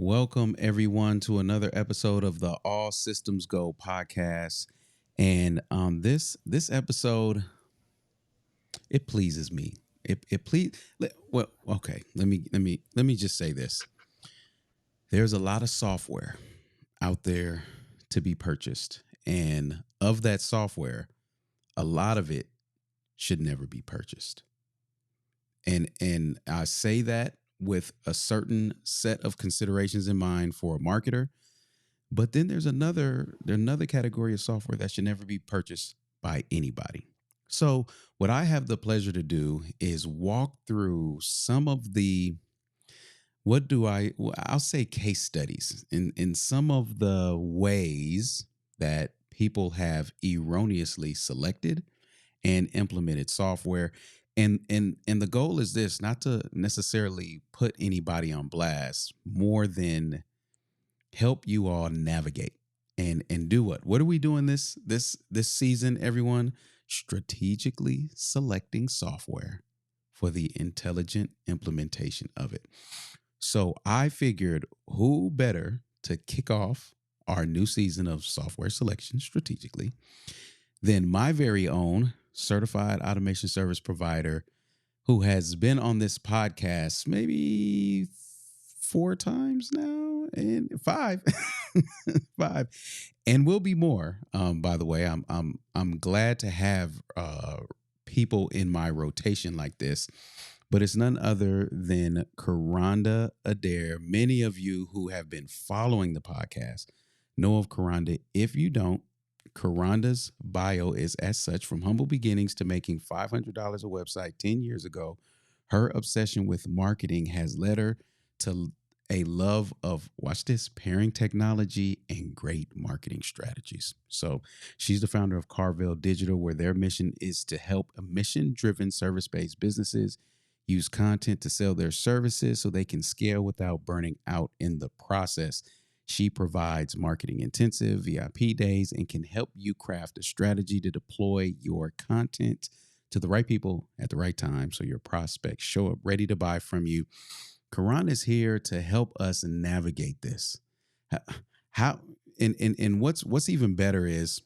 Welcome everyone to another episode of the All Systems Go podcast. And this episode, it pleases me. It please well, okay. Let me just say this. There's a lot of software out there to be purchased, and of that software, a lot of it should never be purchased. And I say that with a certain set of considerations in mind for a marketer. But then there's another category of software that should never be purchased by anybody. So what I have the pleasure to do is walk through some of the I'll say case studies in some of the ways that people have erroneously selected and implemented software. And the goal is this, not to necessarily put anybody on blast, more than help you all navigate and do what are we doing this season, everyone? Strategically selecting software for the intelligent implementation of it. So I figured, who better to kick off our new season of software selection strategically than my very own certified automation service provider, who has been on this podcast maybe 4 times now, and 5 5, and will be more. By the way, I'm glad to have people in my rotation like this, but it's none other than Kronda Adair. Many of you who have been following the podcast know of Kronda. If you don't, Kronda's bio is as such: from humble beginnings to making $500 a website 10 years ago. Her obsession with marketing has led her to a love of, watch this, pairing technology and great marketing strategies. So she's the founder of Carvel Digital, where their mission is to help mission-driven service-based businesses use content to sell their services so they can scale without burning out in the process. She provides marketing intensive VIP days and can help you craft a strategy to deploy your content to the right people at the right time so your prospects show up ready to buy from you. Karan is here to help us navigate this. How and what's even better is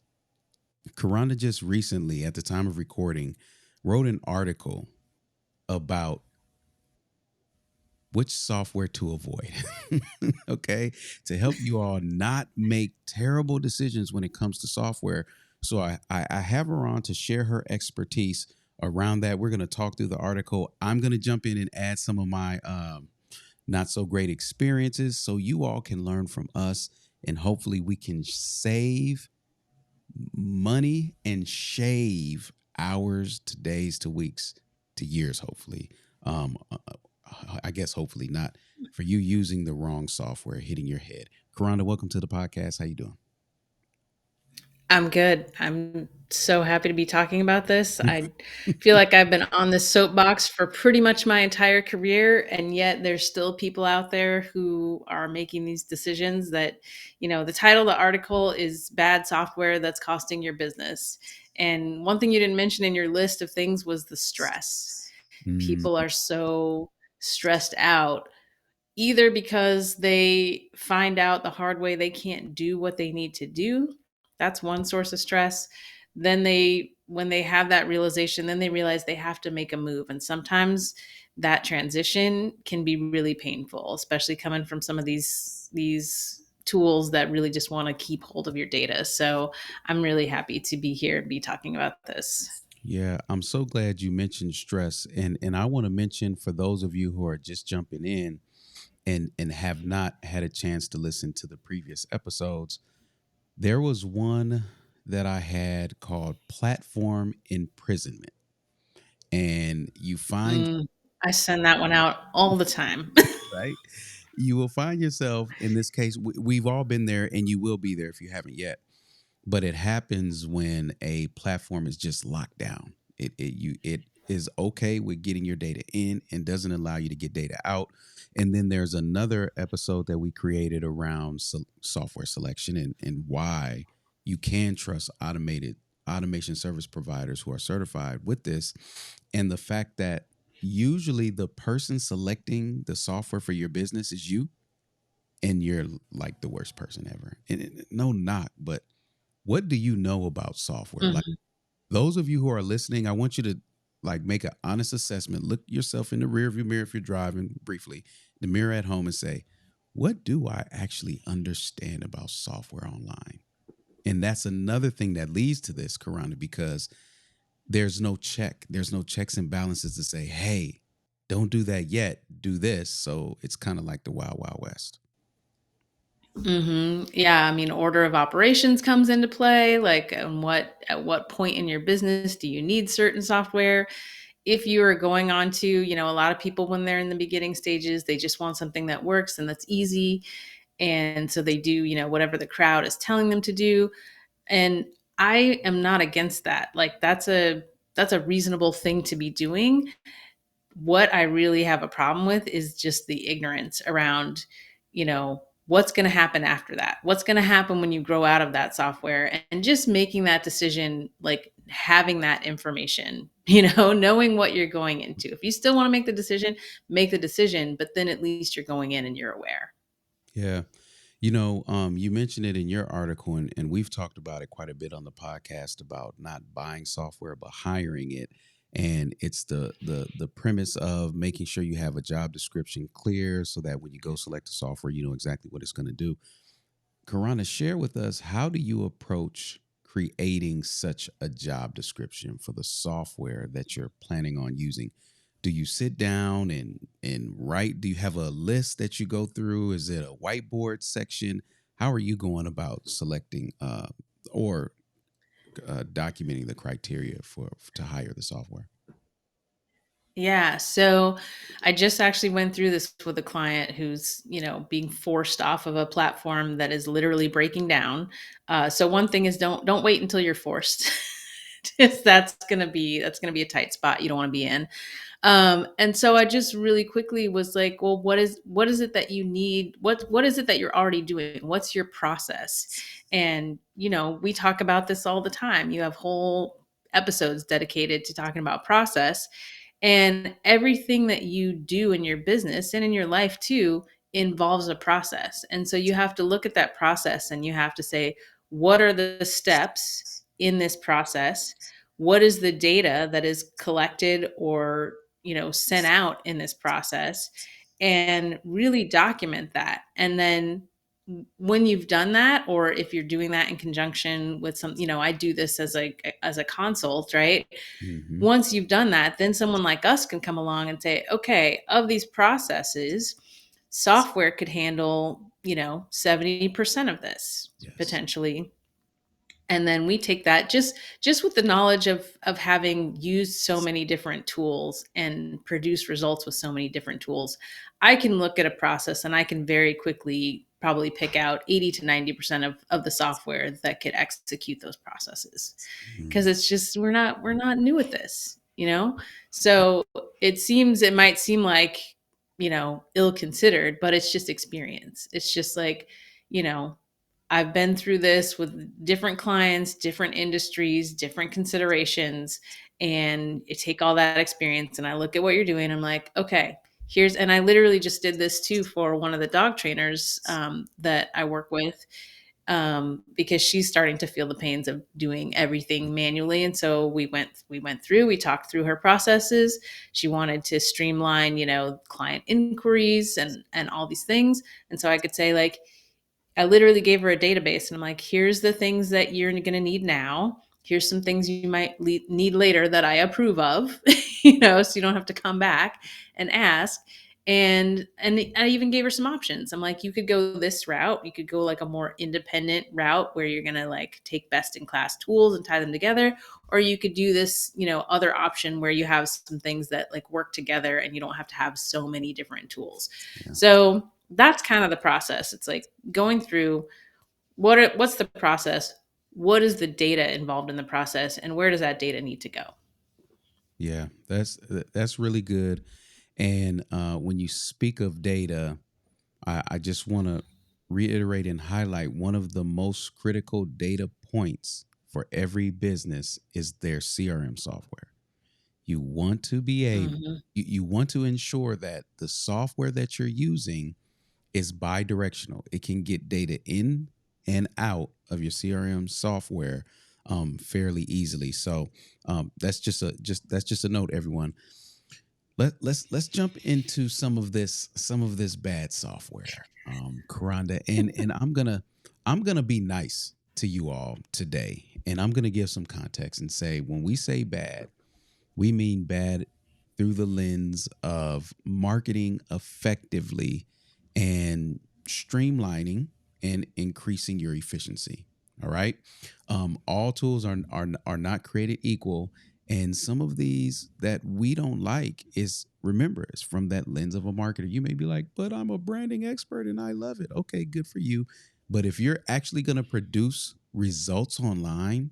Karan just recently, at the time of recording, wrote an article about which software to avoid. Okay, to help you all not make terrible decisions when it comes to software. So I have her on to share her expertise around that. We're going to talk through the article. I'm going to jump in and add some of my not so great experiences so you all can learn from us, and hopefully we can save money and shave hours to days to weeks to years, hopefully. I guess hopefully not, for you using the wrong software, hitting your head. Kronda, welcome to the podcast. How you doing? I'm good. I'm so happy to be talking about this. I feel like I've been on this soapbox for pretty much my entire career, and yet there's still people out there who are making these decisions that, the title of the article is Bad Software That's Costing Your Business. And one thing you didn't mention in your list of things was the stress. People are so stressed out, either because they find out the hard way they can't do what they need to do. That's one source of stress. Then when they have that realization, then they realize they have to make a move. And sometimes that transition can be really painful, especially coming from some of these tools that really just want to keep hold of your data. So I'm really happy to be here and be talking about this. Yeah, I'm so glad you mentioned stress. And I want to mention, for those of you who are just jumping in and have not had a chance to listen to the previous episodes, there was one that I had called Platform Imprisonment. And you find, I send that one out all the time. right? You will find yourself in this case. We've all been there, and you will be there if you haven't yet. But it happens when a platform is just locked down. It is okay with getting your data in and doesn't allow you to get data out. And then there's another episode that we created around software selection and why you can trust automation service providers who are certified with this, and the fact that usually the person selecting the software for your business is you. and you're like the worst person ever. And no knock, but what do you know about software? Like, Mhm. those of you who are listening, I want you to like make an honest assessment. Look yourself in the rearview mirror if you're driving briefly, the mirror at home, and say, what do I actually understand about software online? And that's another thing that leads to this, Karana, because there's no checks and balances to say, hey, don't do that yet, do this. So it's kind of like the Wild Wild West. Yeah, I mean, order of operations comes into play. Like, at what point in your business do you need certain software? If you are going on to, a lot of people when they're in the beginning stages, they just want something that works and that's easy, and so they do, whatever the crowd is telling them to do. And I am not against that. Like, that's a reasonable thing to be doing. What I really have a problem with is just the ignorance around, what's going to happen after that? What's going to happen when you grow out of that software, and just making that decision, like having that information, knowing what you're going into. If you still want to make the decision, but then at least you're going in and you're aware. Yeah. You mentioned it in your article, and we've talked about it quite a bit on the podcast about not buying software but hiring it. And it's the premise of making sure you have a job description clear so that when you go select the software, you know exactly what it's going to do. Karana, share with us, how do you approach creating such a job description for the software that you're planning on using? Do you sit down and write? Do you have a list that you go through? Is it a whiteboard section? How are you going about selecting or documenting the criteria for to hire the software? Yeah. So I just actually went through this with a client who's, being forced off of a platform that is literally breaking down. So one thing is, don't wait until you're forced. Just that's gonna be a tight spot you don't want to be in. And so I just really quickly was like, well, what is it that you need? What is it that you're already doing? What's your process? And we talk about this all the time. You have whole episodes dedicated to talking about process, and everything that you do in your business and in your life too involves a process. And so you have to look at that process and you have to say, what are the steps in this process? What is the data that is collected or, sent out in this process? And really document that. And then when you've done that, or if you're doing that in conjunction with some, I do this as a consult, right? Hmm. Once you've done that, then someone like us can come along and say, okay, of these processes, software could handle, 70% of this Yes. potentially. And then we take that, just with the knowledge of having used so many different tools and produced results with so many different tools. I can look at a process and I can very quickly probably pick out 80 to 90% of the software that could execute those processes, because Mm. it's just we're not new at this, so it might seem like, ill considered, but it's just experience. It's just like, you know I've been through this with different clients, different industries, different considerations, and I take all that experience and I look at what you're doing. I'm like, okay, and I literally just did this too for one of the dog trainers that I work with, because she's starting to feel the pains of doing everything manually. And so we talked through her processes. She wanted to streamline, client inquiries and all these things. And so I could say, like, I literally gave her a database and I'm like, here's the things that you're going to need now. Here's some things you might need later that I approve of, so you don't have to come back and ask. And I even gave her some options. I'm like, you could go this route. You could go like a more independent route where you're going to like take best in class tools and tie them together. Or you could do this, other option where you have some things that like work together and you don't have to have so many different tools. Yeah. So that's kind of the process. It's like going through what's the process, what is the data involved in the process, and where does that data need to go. Yeah, that's really good. And when you speak of data, I just want to reiterate and highlight one of the most critical data points for every business is their CRM software. You want to be able, Hmm. you want to ensure that the software that you're using is bi-directional. It can get data in and out of your CRM software fairly easily. So that's just a note, everyone. Let's jump into some of this bad software, Kronda, and I'm gonna be nice to you all today, and I'm gonna give some context and say when we say bad, we mean bad through the lens of marketing effectively and streamlining and increasing your efficiency. All right. All tools are not created equal. And some of these that we don't like is, remember, it's from that lens of a marketer. You may be like, but I'm a branding expert and I love it. Okay, good for you. But if you're actually going to produce results online,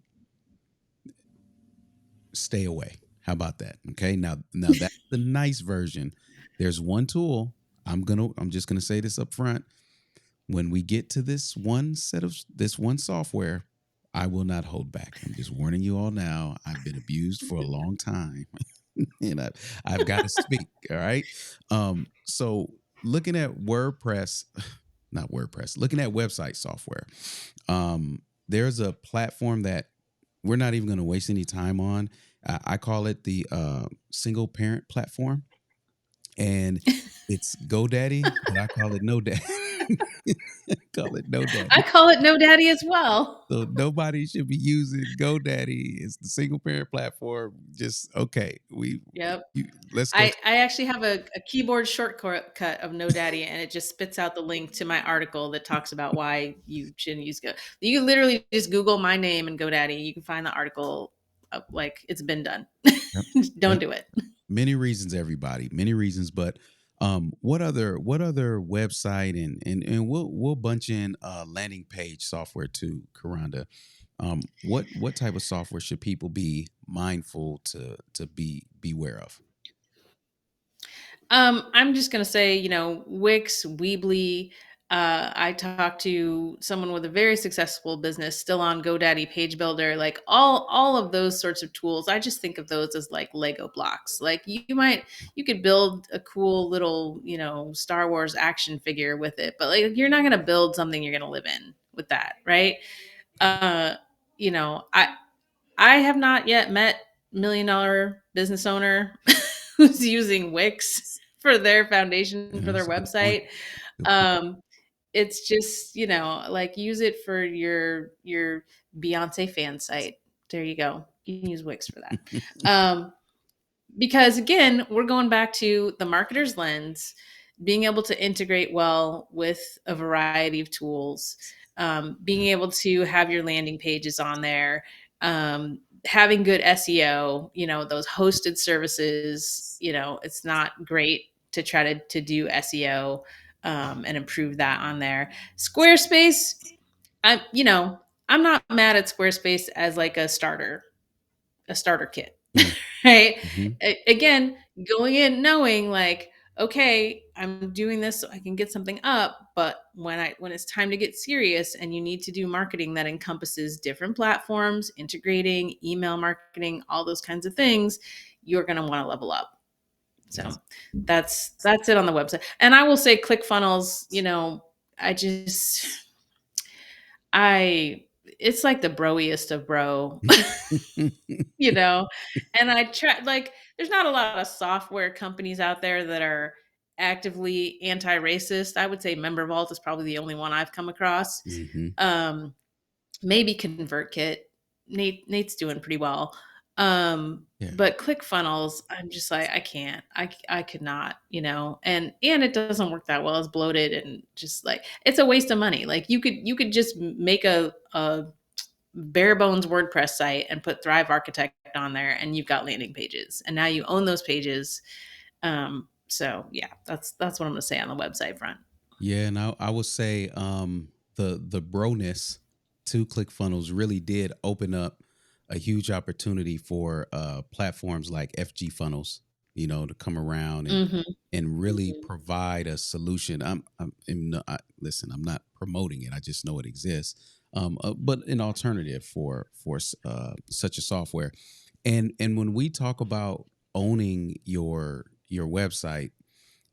stay away. How about that? Okay. Now that's the nice version. There's one tool. I'm just gonna say this up front. When we get to this one software, I will not hold back. I'm just warning you all now. I've been abused for a long time. And I've got to speak. All right. So looking at WordPress, not WordPress, looking at website software, there's a platform that we're not even going to waste any time on. I call it the single parent platform, and it's GoDaddy, but I call it No Daddy. Call it No I Daddy. call it No Daddy as well. So nobody should be using GoDaddy. It's the single parent platform. Just okay. Yep. Let's go. I actually have a keyboard shortcut of No Daddy, and it just spits out the link to my article that talks about why you shouldn't use Go. You literally just Google my name and GoDaddy. You can find the article. Like it's been done. Yep. Don't Yep. do it. Many reasons, everybody. Many reasons, but what other website and we'll bunch in landing page software too, Karanda. What type of software should people be mindful to beware of? I'm just gonna say, Wix, Weebly. I talked to someone with a very successful business, still on GoDaddy Page Builder, like all of those sorts of tools. I just think of those as like Lego blocks. Like you could build a cool little, Star Wars action figure with it, but like you're not gonna build something you're gonna live in with that, right? Uh, you know, I I have not yet met $1 million business owner who's using Wix for their foundation for their That's a good point. website. Good point. Um, it's just, like use it for your Beyonce fan site. There you go. You can use Wix for that. Because again, we're going back to the marketer's lens, being able to integrate well with a variety of tools, being able to have your landing pages on there, having good SEO, those hosted services, it's not great to try to do SEO and improve that on there. Squarespace, I'm not mad at Squarespace as like a starter kit, right? Mm-hmm. Again, going in knowing like, okay, I'm doing this so I can get something up, but when it's time to get serious and you need to do marketing that encompasses different platforms, integrating, email marketing, all those kinds of things, you're going to want to level up. So Yes. that's it on the website. And I will say ClickFunnels, I just I it's like the broiest of bro. you know and I try, like, there's not a lot of software companies out there that are actively anti-racist. I would say MemberVault is probably the only one I've come across. Mm-hmm. um Maybe ConvertKit. Nate's doing pretty well. Yeah. But ClickFunnels, I'm just like, I can't. I could not, and it doesn't work that well. It's bloated and just like it's a waste of money. Like you could just make a bare bones WordPress site and put Thrive Architect on there, and you've got landing pages, and now you own those pages. So yeah, that's what I'm gonna say on the website front. Yeah, and I would say the broness to ClickFunnels really did open up a huge opportunity for platforms like FG Funnels, to come around Hmm. and really provide a solution. Listen, I'm not promoting it. I just know it exists. But an alternative for such a software. And when we talk about owning your website,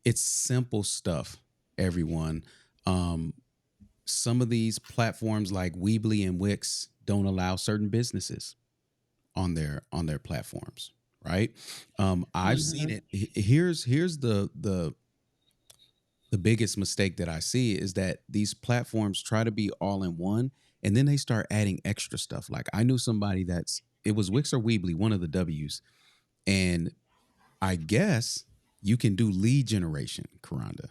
it's simple stuff, everyone, um, some of these platforms like Weebly and Wix don't allow certain businesses on their platforms, right? I've seen Mhm. it. Here's the biggest mistake that I see is that these platforms try to be all in one, and then they start adding extra stuff. Like I knew somebody that's it was Wix or Weebly, one of the W's, and I guess you can do lead generation, Kronda.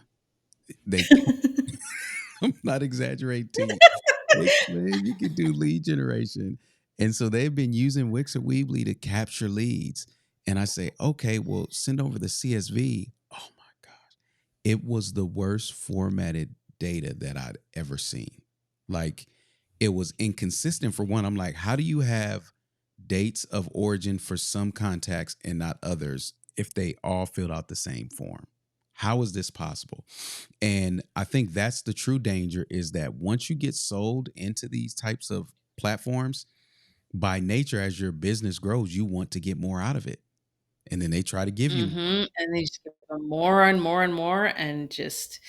They I'm not exaggerating to you. They claim you can do lead generation. And so they've been using Wix or Weebly to capture leads. And I say, okay, well, send over the CSV. Oh my gosh. It was the worst formatted data that I'd ever seen. Like it was inconsistent for one. I'm like, how do you have dates of origin for some contacts and not others if they all filled out the same form? How is this possible? And I think that's the true danger is that once you get sold into these types of platforms, by nature, as your business grows, you want to get more out of it. And then they try to give you more. Mhm, and they just give them more and more and more, and just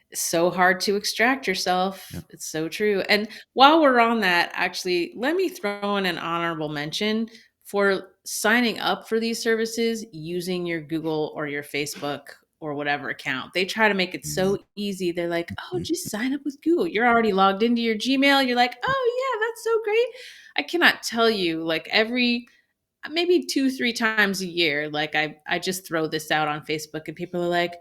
it's so hard to extract Yeah. yourself. It's so true. And while we're on that, actually, let me throw in an honorable mention for signing up for these services using your Google or your Facebook or whatever account. They try to make it Mhm. so easy. They're like, "Oh, just sign up with Google. You're already logged into your Gmail." You're like, "Oh, yeah, that's so great." I cannot tell you, like, every maybe 2, 3 times a year, like, I just throw this out on Facebook and people are like,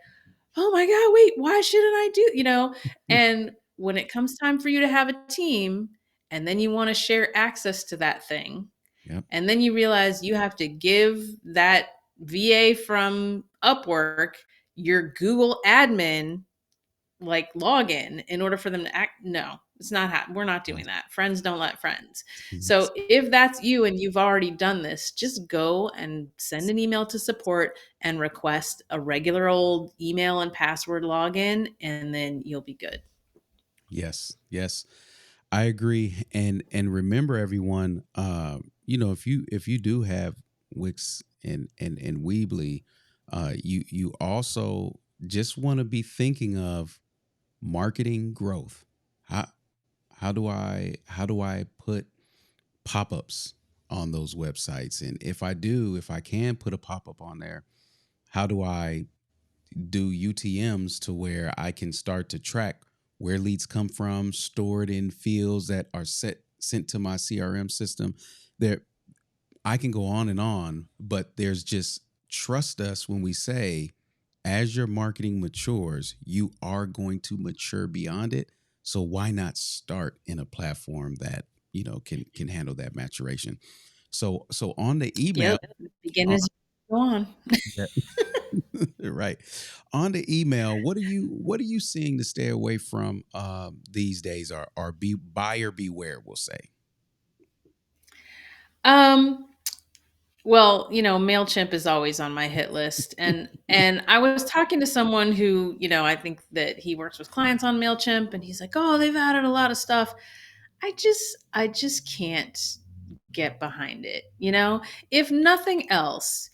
"Oh my god, wait, why shouldn't I do," you know? And when it comes time for you to have a team, and then you wanna share access to that thing, Yep. and then you realize you have to give that VA from Upwork your Google admin like login in order for them to act. No, it's not we're not doing Yes. that. Friends don't let friends. Yes. So if that's you and you've already done this, just go and send an email to support and request a regular old email and password login, and then you'll be good. Yes. Yes. I agree. And remember everyone, if you do have Wix and Weebly, you also just want to be thinking of marketing growth. How how do I put pop-ups on those websites? And if I can put a pop-up on there, how do I do UTMs to where I can start to track where leads come from, stored in fields that are sent to my CRM system? There I can go on, but there's just trust us when we say, as your marketing matures, you are going to mature beyond it. So why not start in a platform that can handle that maturation? So on the email, Yep. Begin on, as you go on. yeah, right. On the email, what are you seeing to stay away from these days? Or be buyer beware, we'll say. Um, well, MailChimp is always on my hit list. And I was talking to someone who, I think that he works with clients on MailChimp, and he's like, "Oh, they've added a lot of stuff." I just can't get behind it. If nothing else,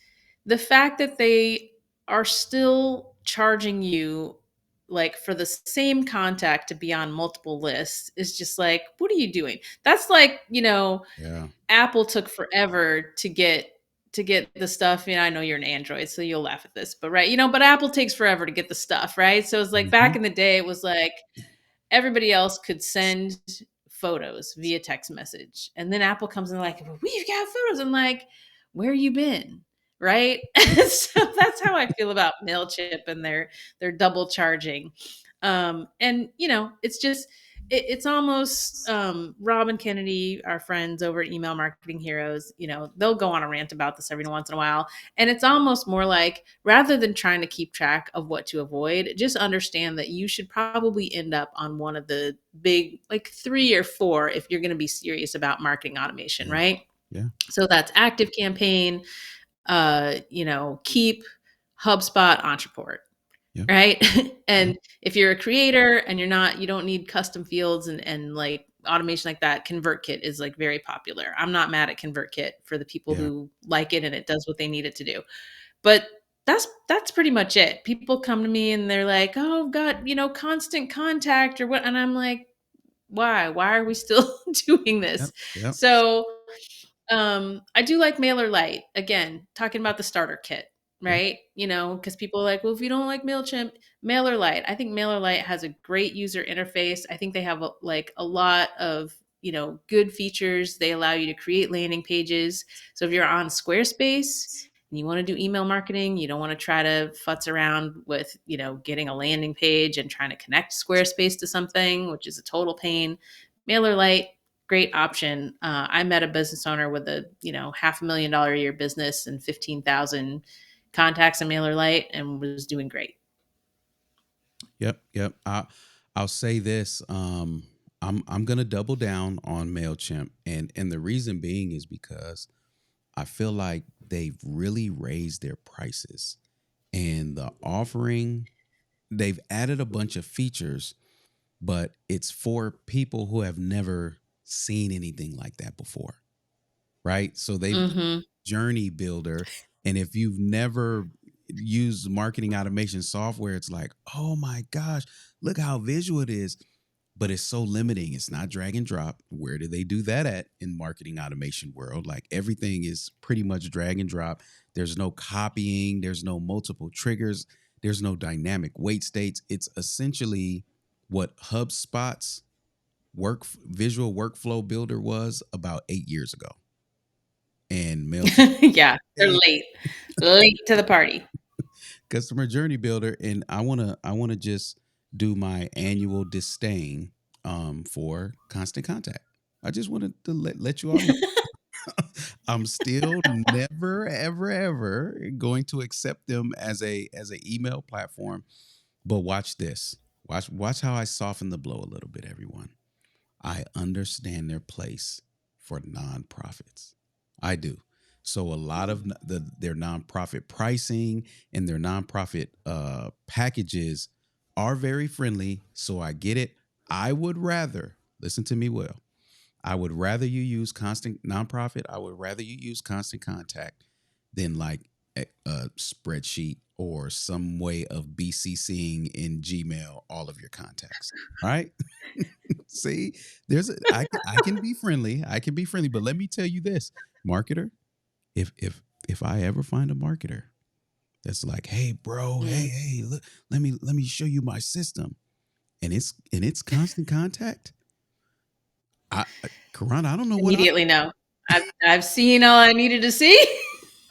the fact that they are still charging you like for the same contact to be on multiple lists is just like, what are you doing? That's like, Yeah. Apple took forever to get the stuff. I know you're an Android, so you'll laugh at this, but right, but Apple takes forever to get the stuff, right? So it's like back Mhm. in the day, it was like everybody else could send photos via text message. And then Apple comes in like, "Well, we've got photos." I'm like, where you been? Right. So that's how I feel about MailChimp and their double charging. And it's just it's almost Rob and Kennedy, our friends over at Email Marketing Heroes, they'll go on a rant about this every once in a while. And it's almost more like, rather than trying to keep track of what to avoid, just understand that you should probably end up on one of the big, like 3 or 4, if you're going to be serious about marketing automation, Yeah. right? Yeah. So that's Active Campaign, Keep, HubSpot, Entreport, Yeah. right? Yeah. And if you're a creator and you don't need custom fields and like automation like that, ConvertKit is like very popular. I'm not mad at ConvertKit for the people Yeah. who like it and it does what they need it to do. But that's pretty much it. People come to me and they're like, "Oh, I've got, constant contact or what?" And I'm like, "Why? Why are we still doing Yep. this?" Yep. So, I do like MailerLite. Again, talking about the starter kit, Yep. right? Because people are like, well, if you don't like MailChimp, MailerLite. I think MailerLite has a great user interface. I think they have a lot of, good features. They allow you to create landing pages. So if you're on Squarespace and you want to do email marketing, you don't want to try to futz around with, getting a landing page and trying to connect Squarespace to something, which is a total pain. MailerLite, great option. I met a business owner with a $500,000 a year business and 15,000 contacts in MailerLite and was doing great. Yep. Yep. I'll say this. I'm gonna double down on MailChimp, and the reason being is because I feel like they've really raised their prices, and the offering, they've added a bunch of features, but it's for people who have never seen anything like that before, right? So they've Mm-hmm. journey builder, and if you've never used marketing automation software, it's like, oh my gosh, look how visual it is, but it's so limiting. It's not drag and drop. Where do they do that at in marketing automation world? Like everything is pretty much drag and drop. There's no copying, there's no multiple triggers, there's no dynamic wait states. It's essentially what HubSpot's visual workflow builder was about 8 years ago. And MailChimp Yeah, they're late to the party. customer journey builder. And I wanna just do my annual disdain for Constant Contact. I just wanted to let you all know I'm still never ever ever going to accept them as a email platform. But watch this. Watch how I soften the blow a little bit, everyone. I understand their place for nonprofits. I do. So a lot of their nonprofit pricing and their nonprofit packages are very friendly. So I get it. I would rather listen to me well. I would rather you use constant nonprofit. I would rather you use Constant Contact than like a spreadsheet or some way of BCCing in Gmail all of your contacts. All right. See, I can be friendly. I can be friendly, but let me tell you this, marketer, if I ever find a marketer that's like, "Hey bro, Mm. hey, look, let me show you my system." And it's Constant Contact. Karan, I don't know what I Immediately no. I've seen all I needed to see.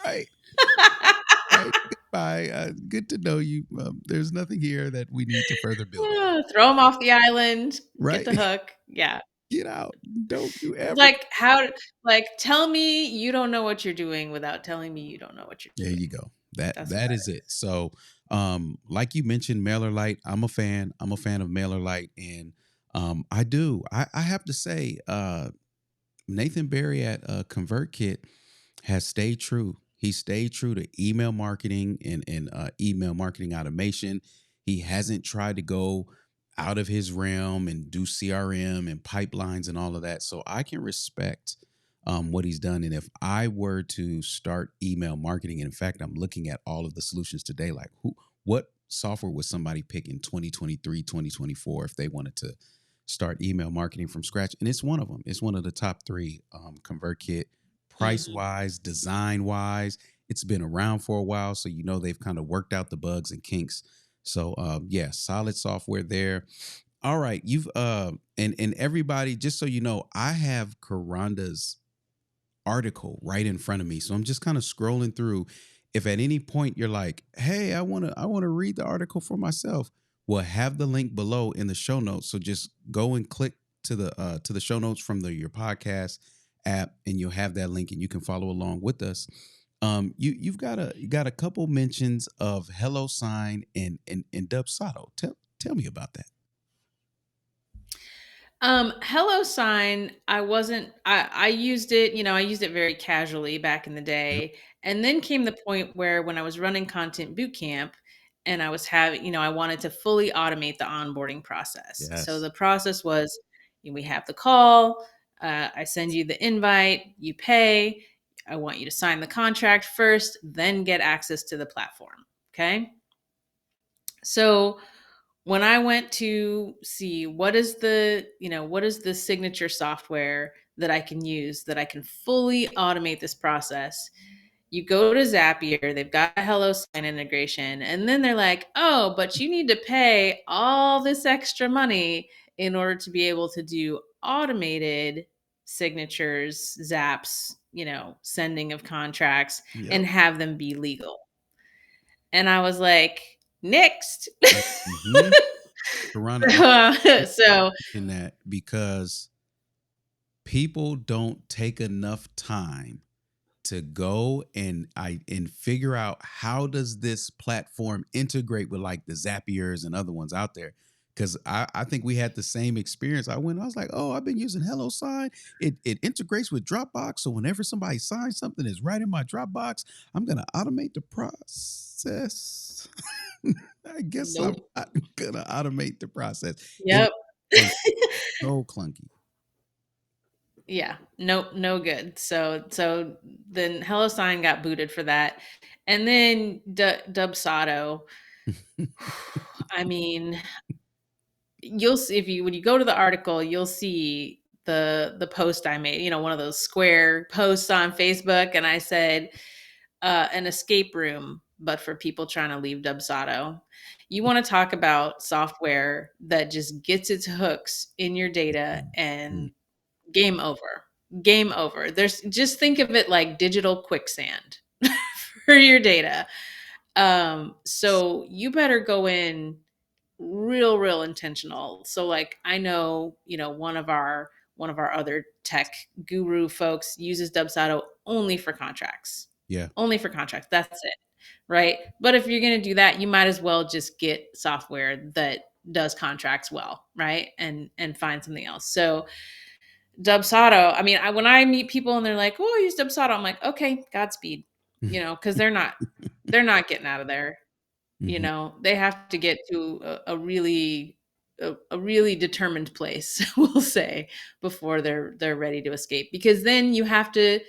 right. Right. Goodbye. Good to know you. There's nothing here that we need to further build on. Throw them off the island, get Right. the hook. Yeah. Get out. Don't you ever. Like tell me you don't know what you're doing without telling me you don't know what you're There doing. you go. That That's what that that is it. is. So, like you mentioned, MailerLite. I'm a fan. I'm a fan of MailerLite, and I do. I have to say, Nathan Barry at ConvertKit has stayed true. He stayed true to email marketing and email marketing automation. He hasn't tried to go out of his realm and do CRM and pipelines and all of that. So I can respect what he's done. And if I were to start email marketing, and in fact, I'm looking at all of the solutions today, like what software would somebody pick in 2023, 2024 if they wanted to start email marketing from scratch? And it's one of them. It's one of the top three. ConvertKit, price Mhm. wise, design wise, it's been around for a while, so they've kind of worked out the bugs and kinks. So yeah, solid software there. All right, you've and everybody, just so you know, I have Karanda's article right in front of me. So I'm just kind of scrolling through. If at any point you're like, "Hey, I want to read the article for myself," we'll have the link below in the show notes. So just go and click to the show notes from your podcast app, and you'll have that link, and you can follow along with us. You got a couple mentions of Hello Sign and Dubsado. Tell me about that. Hello Sign, I used it, I used it very casually back in the Yep. day. And then came the point where when I was running content boot camp and I was having, I wanted to fully automate the onboarding process. So Yes. the process was we have the call, I send you the invite, you pay. I want you to sign the contract first, then get access to the platform. Okay. So when I went to see what is the signature software that I can use that I can fully automate this process, you go to Zapier, they've got a HelloSign integration, and then they're like, oh, but you need to pay all this extra money in order to be able to do automated signatures, zaps, sending of contracts, Yep. and have them be legal. And I was like, next. Mm-hmm. Karana, So in that because people don't take enough time to go and figure out how does this platform integrate with like the Zapiers and other ones out there. Because I think we had the same experience. I was like, oh, I've been using HelloSign. It integrates with Dropbox. So whenever somebody signs something that's right in my Dropbox, I'm gonna automate the process. I guess I'm nope. not gonna automate the process. It Yep. was so clunky. Yeah. Nope. No good. So then HelloSign got booted for that. And then Dubsado. I mean, you'll see if you when you go to the article, you'll see the post I made, one of those square posts on Facebook, and I said an escape room, but for people trying to leave Dubsado. You want to talk about software that just gets its hooks in your data and game over. Game over. There's just think of it like digital quicksand for your data. So you better go in real intentional. So like I know, one of our other tech guru folks uses Dubsado only for contracts. Yeah. Only for contracts. That's it. Right? But if you're going to do that, you might as well just get software that does contracts well, right? And find something else. So Dubsado, I mean, when I meet people and they're like, "Oh, I use Dubsado," I'm like, "Okay, Godspeed," because they're not getting out of there. Hmm. They have to get to a really determined place, we'll say, before they're ready to escape. Because then you have to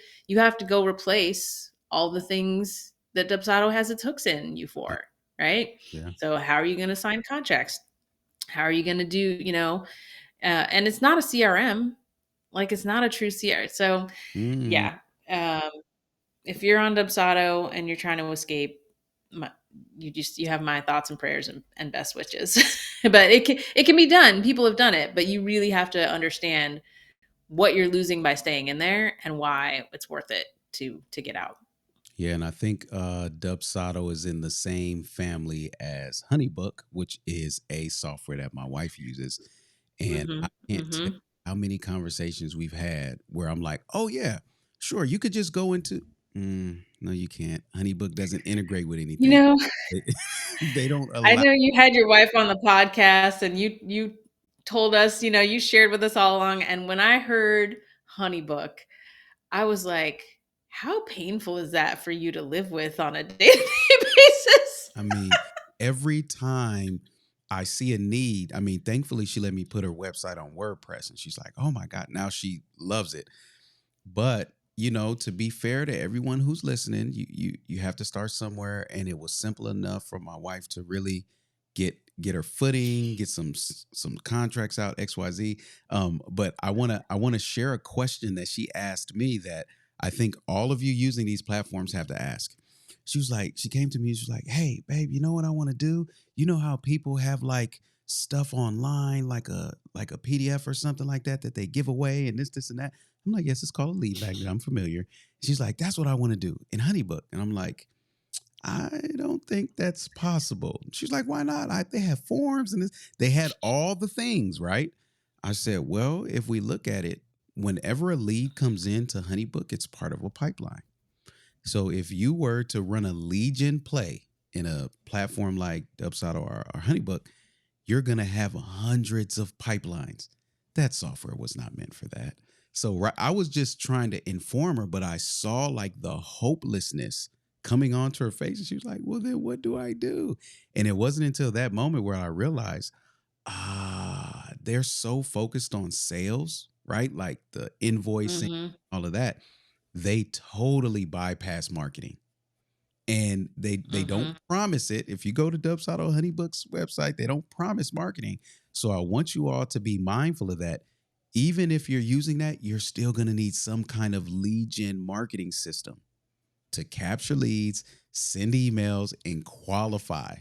go replace all the things that Dubsado has its hooks in you for, right? Yeah. So how are you going to sign contracts? How are you going to do? And it's not a CRM, like it's not a true CRM. So Mm. yeah, um, if you're on Dubsado and you're trying to escape, my, you have my thoughts and prayers and best wishes. But it can be done. People have done it, but you really have to understand what you're losing by staying in there and why it's worth it to get out. Yeah, and I think Dubsado is in the same family as HoneyBook, which is a software that my wife uses. And I Mhm. can't tell you Mhm. how many conversations we've had where I'm like, oh, yeah, sure, you could just go into. No, you can't. HoneyBook doesn't integrate with You anything. know, They, they don't I allow. know you had your wife on the podcast and you told us, you shared with us all along, and when I heard Honeybook, I was like, how painful is that for you to live with on a day-to-day basis? I mean, every time I see a need, I mean, thankfully she let me put her website on WordPress and she's like, oh my God, now she loves it. But to be fair to everyone who's listening, you have to start somewhere, and it was simple enough for my wife to really get her footing, get some contracts out, XYZ. But I wanna share a question that she asked me that I think all of you using these platforms have to ask. She came to me, she was like, hey, babe, you know what I want to do? You know how people have like stuff online, like a PDF or something like that they give away and this, and that. I'm like, yes, it's called a lead magnet. I'm familiar. She's like, that's what I want to do in Honeybook. And I'm like, I don't think that's possible. She's like, why not? They have forms and they had all the things, right? I said, well, if we look at it, whenever a lead comes into Honeybook, it's part of a pipeline. So if you were to run a lead gen play in a platform like Dubsado or Honeybook, you're going to have hundreds of pipelines. That software was not meant for that. So I was just trying to inform her, but I saw like the hopelessness coming onto her face. And she was like, well, then what do I do? And it wasn't until that moment where I realized, they're so focused on sales, right? Like the invoicing, Mhm. all of that. they totally bypass marketing. And they don't Mhm. promise it. If you go to Dubsado Honeybook's website, they don't promise marketing. So I want you all to be mindful of that. Even if you're using that, you're still going to need some kind of lead gen marketing system to capture leads, send emails, and qualify.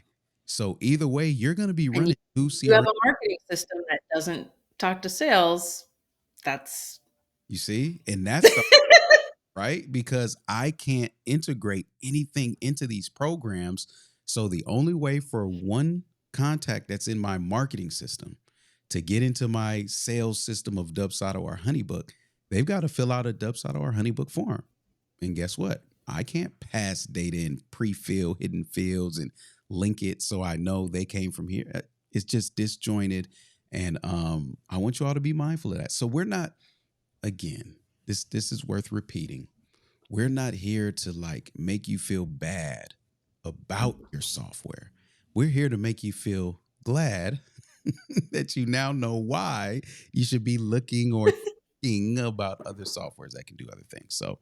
So either way, you're going to be And running two you have CRM. a marketing system that doesn't talk to sales, that's You see, and that's the right? Because I can't integrate anything into these programs. So the only way for one contact that's in my marketing system to get into my sales system of Dubsado or Honeybook, they've got to fill out a Dubsado or Honeybook form. And guess what? I can't pass data in pre-fill hidden fields and link it so I know they came from here. It's just disjointed. And I want you all to be mindful of that. So we're not, again, this is worth repeating. We're not here to like make you feel bad about your software. We're here to make you feel glad that you now know why you should be looking or thinking about other softwares that can do other things. So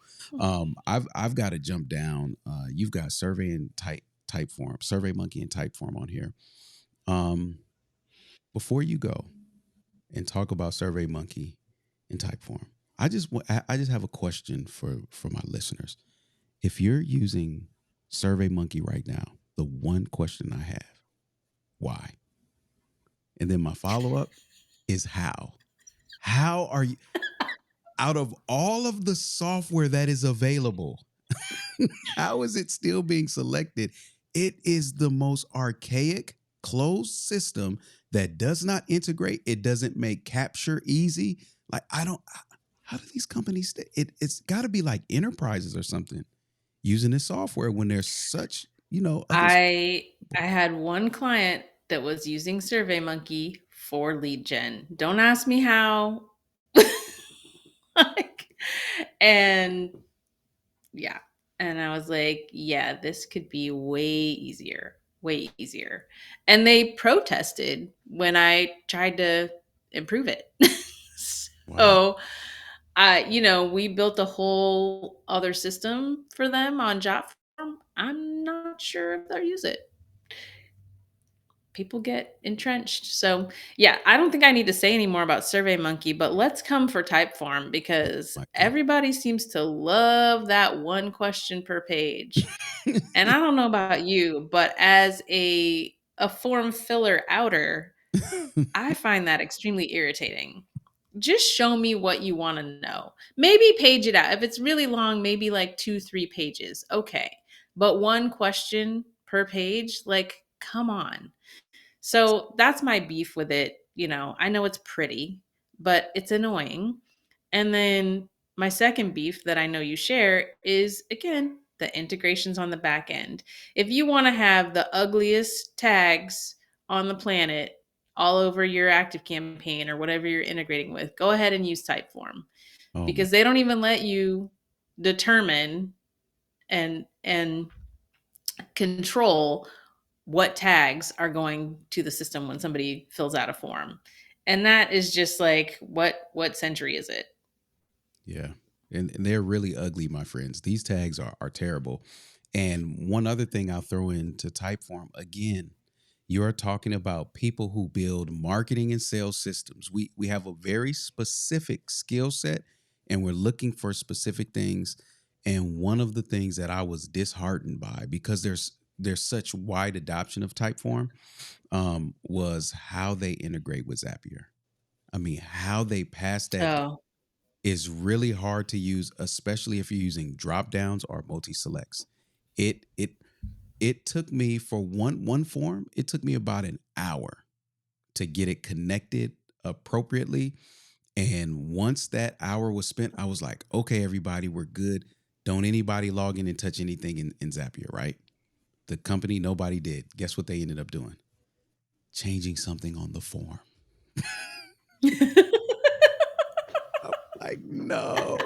I've got to jump down. You've got Survey and Typeform, SurveyMonkey and Typeform on here. Before you go and talk about SurveyMonkey and Typeform, I just have a question for my listeners. If you're using SurveyMonkey right now, the one question I have, why? And then my follow up is how? How are you, out of all of the software that is available, how is it still being selected? It is the most archaic closed system that does not integrate. It doesn't make capture easy. Like, I don't, how do these companies, it's got to be like enterprises or something using this software when there's such, others. I had one client that was using SurveyMonkey for lead gen. Don't ask me how. Like, and yeah. And I was like, yeah, this could be way easier, way easier. And they protested when I tried to improve it. Wow. So, we built a whole other system for them on Jotform. I'm not sure if they'll use it. People get entrenched. So, yeah, I don't think I need to say any more about SurveyMonkey, but let's come for Typeform Oh because my everybody seems to love that one question per page. And I don't know about you, but as a form filler outer, God. I find that extremely irritating. Just show me what you want to know. Maybe page it out. If it's really long, maybe like 2-3 pages. Okay. But one question per page, like, come on. So that's my beef with it. I know it's pretty, but it's annoying. And then my second beef that I know you share is, again, the integrations on the back end. If you want to have the ugliest tags on the planet all over your active campaign or whatever you're integrating with, go ahead and use Typeform Oh my. because they don't even let you determine and control what tags are going to the system when somebody fills out a form. And that is just like, what century is it? Yeah. And they're really ugly, my friends. These tags are terrible. And one other thing I'll throw into Typeform again, you're talking about people who build marketing and sales systems. We have a very specific skill set and we're looking for specific things. And one of the things that I was disheartened by because there's such wide adoption of Typeform was how they integrate with Zapier. I mean, how they pass that Oh, is really hard to use, especially if you're using drop downs or multi selects. It took me for one form, it took me about an hour to get it connected appropriately. And once that hour was spent, I was like, okay, everybody, we're good. Don't anybody log in and touch anything in Zapier, right? The company, nobody did. Guess what they ended up doing? Changing something on the form. I'm like, no.